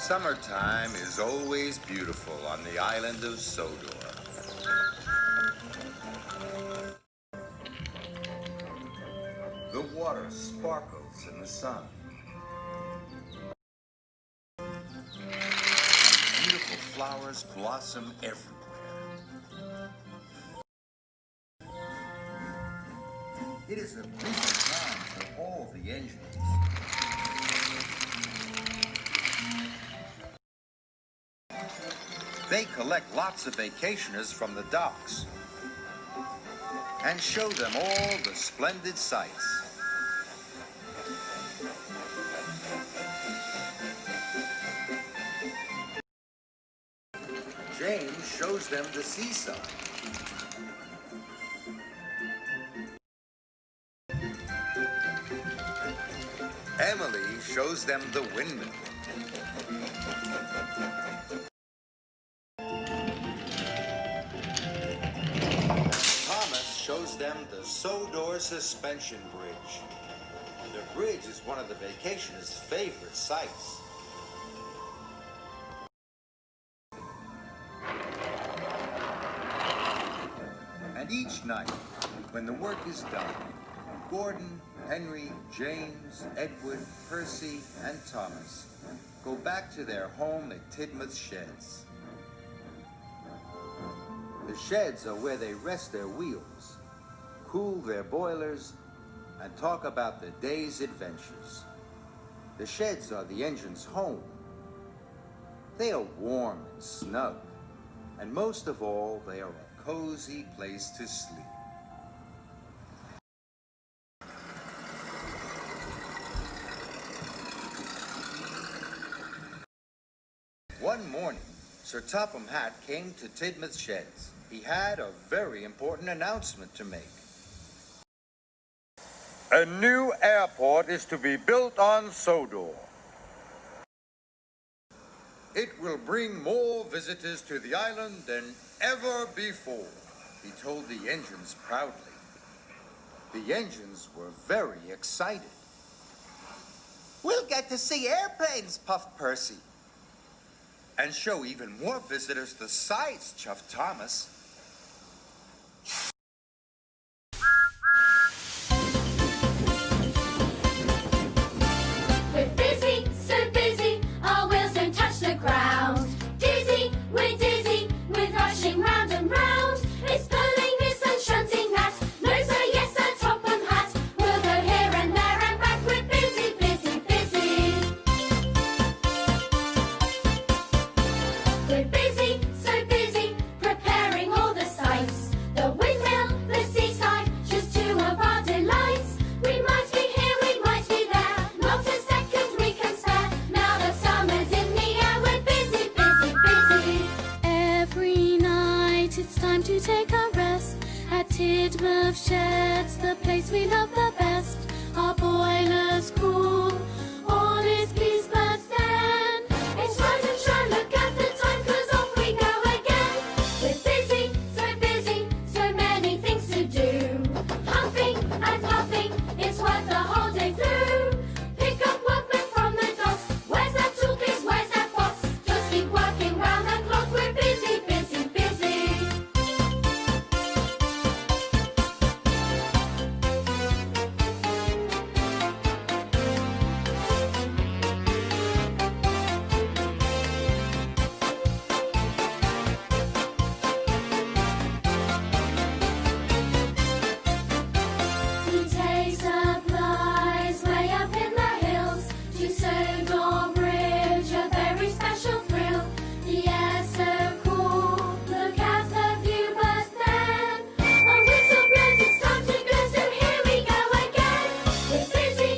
Summertime is always beautiful on the island of Sodor. The water sparkles in the sun. Beautiful flowers blossom everywhere. It is a busy time for all the engines. They collect lots of vacationers from the docks and show them all the splendid sights. James shows them the seaside. Emily shows them the windmill. Thomas shows them the Sodor suspension bridge. The bridge is one of the vacationers' favorite sights. And each night, when the work is done, Gordon, Henry, James, Edward, Percy, and Thomas go back to their home at Tidmouth Sheds. The sheds are where they rest their wheels, cool their boilers, and talk about the day's adventures. The sheds are the engine's home. They are warm and snug, and most of all, they are a cozy place to sleep. One morning, Sir Topham Hatt came to Tidmouth Sheds. He had a very important announcement to make. A new airport is to be built on Sodor. It will bring more visitors to the island than ever before, he told the engines proudly. The engines were very excited. We'll get to see airplanes, puffed Percy. And show even more visitors the sights, chuffed Thomas. We're busy, so busy, our wheels don't touch the ground. Dizzy, we're rushing round and round. It's pulling this and shunting that. No sir, yes sir, Topham Hatt. We'll go here and there and back. We're busy, busy, busy. We're busy, so busy, preparing all the sights. The windmill, the seaside, just two of our delights. We might be here, we might be there, not a second we can spare. Now the summer's in the air, we're busy, busy, busy. Every night it's time to take a rest at Tidmouth Sheds, the place we love the best. Our boiler's cool, all is peace, but then It's rise and shine, look at the time, 'cause off we go again. We're busy, so many things to do. Huffing and puffing, it's worth the whole day through. Pick up workmen from the docks. Where's that toolcase, where's that box? Just keep working round the clock. We're busy, busy, busy. we take supplies way up in the hills to Sodor Bridge, a very special thrill. The air's so cool, look at the view, but then A whistle blows, it's time to go, so here we go again. We're busy,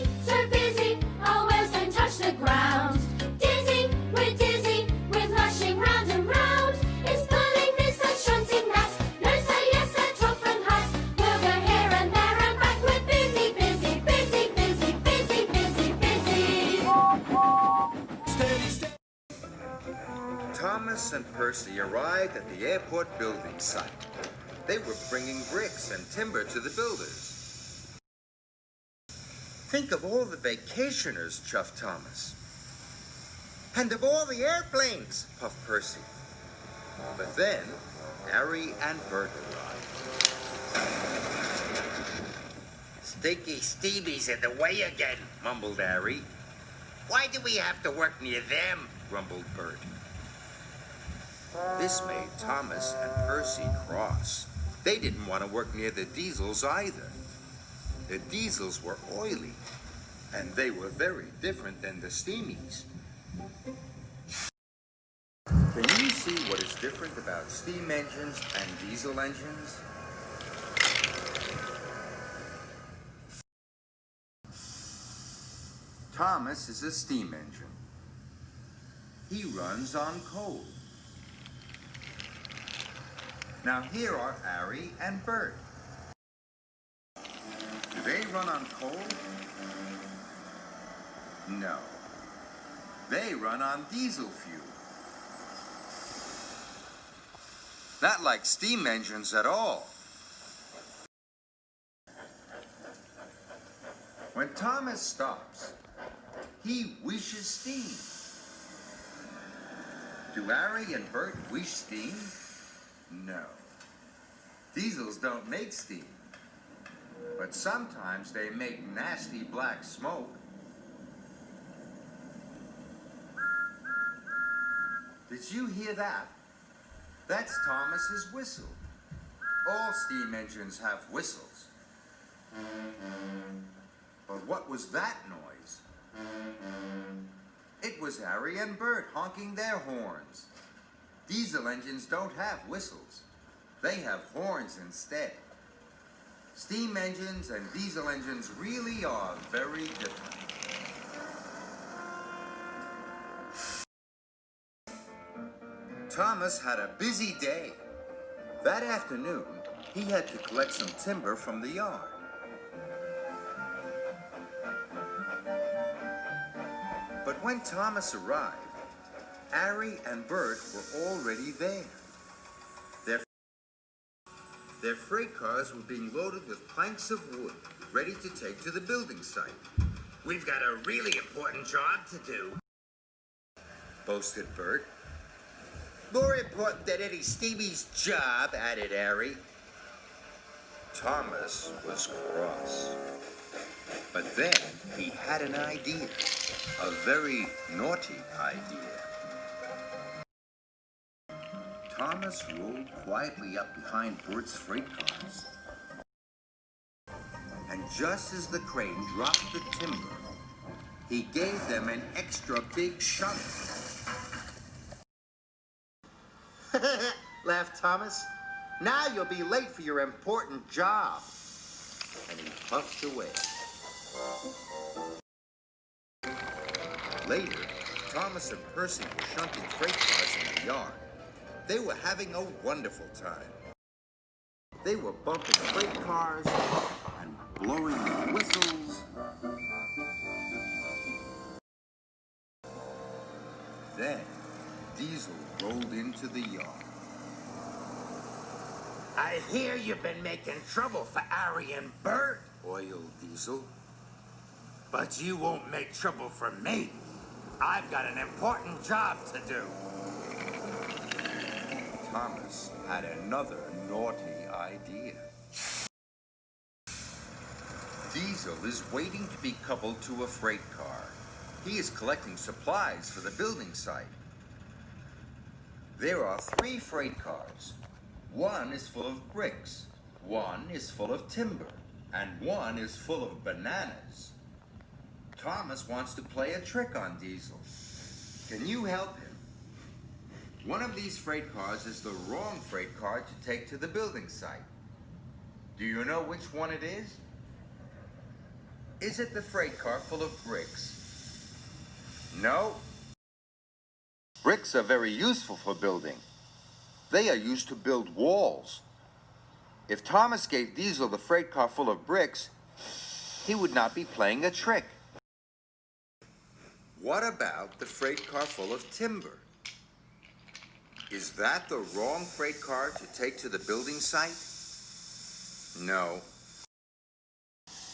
our wheels don't touch the ground. Dizzy, we're rushing round and round. It's pulling this and shunting that. No sir, yes sir, Topham Hatt. We'll go here and there and back. We're busy, busy, busy, busy, busy, busy, busy. Thomas and Percy arrived at the airport building site. They were bringing bricks and timber to the builders. Think of all the vacationers, chuffed Thomas. And of all the airplanes, puffed Percy. But then, Harry and Bert arrived. Stinky Stevie's in the way again, mumbled Harry. Why do we have to work near them? Grumbled Bert. This made Thomas and Percy cross. They didn't want to work near the Diesels either. The Diesels were oily, and they were very different than the Steamies. Can you see what is different about steam engines and diesel engines? Thomas is a steam engine. He runs on coal. Now here are Harry and Bert. Do they run on coal? No. They run on diesel fuel. Not like steam engines at all. When Thomas stops, he wishes steam. Do Harry and Bert wish steam? No. Diesels don't make steam. But sometimes they make nasty black smoke. Did you hear that? That's Thomas's whistle. All steam engines have whistles. But what was that noise? It was Harry and Bert honking their horns. Diesel engines don't have whistles. They have horns instead. Steam engines and diesel engines really are very different. Thomas had a busy day. That afternoon, he had to collect some timber from the yard. But when Thomas arrived, Harry and Bert were already there. Their freight cars were being loaded with planks of wood, ready to take to the building site. We've got a really important job to do, boasted Bert. More important than any Stevie's job, added Harry. Thomas was cross. But then he had an idea, a very naughty idea. Thomas rolled quietly up behind Bert's freight cars. And just as the crane dropped the timber, he gave them an extra big shove. Laughed Thomas. Now you'll be late for your important job. And he puffed away. Later, Thomas and Percy were shunting freight cars in the yard. They were having a wonderful time. They were bumping freight cars and blowing their whistles. Then, Diesel rolled into the yard. I hear you've been making trouble for Harry and Bert, oiled Diesel. But you won't make trouble for me. I've got an important job to do. Thomas had another naughty idea. Diesel is waiting to be coupled to a freight car. He is collecting supplies for the building site. There are 3 freight cars. One is full of bricks, one is full of timber, and one is full of bananas. Thomas wants to play a trick on Diesel. Can you help him? One of these freight cars is the wrong freight car to take to the building site. Do you know which one it is? Is it the freight car full of bricks? No. Bricks are very useful for building. They are used to build walls. If Thomas gave Diesel the freight car full of bricks, he would not be playing a trick. What about the freight car full of timber? Is that the wrong freight car to take to the building site? No.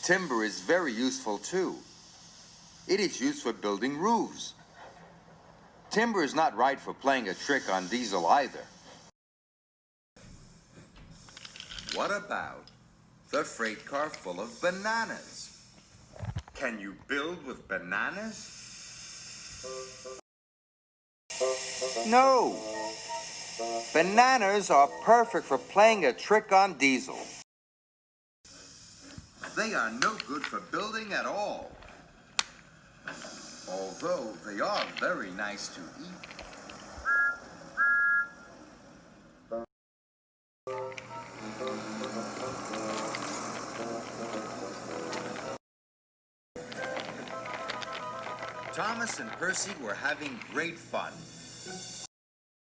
Timber is very useful too. It is used for building roofs. Timber is not right for playing a trick on Diesel either. What about the freight car full of bananas? Can you build with bananas? No. Bananas are perfect for playing a trick on Diesel. They are no good for building at all. Although they are very nice to eat. Thomas and Percy were having great fun.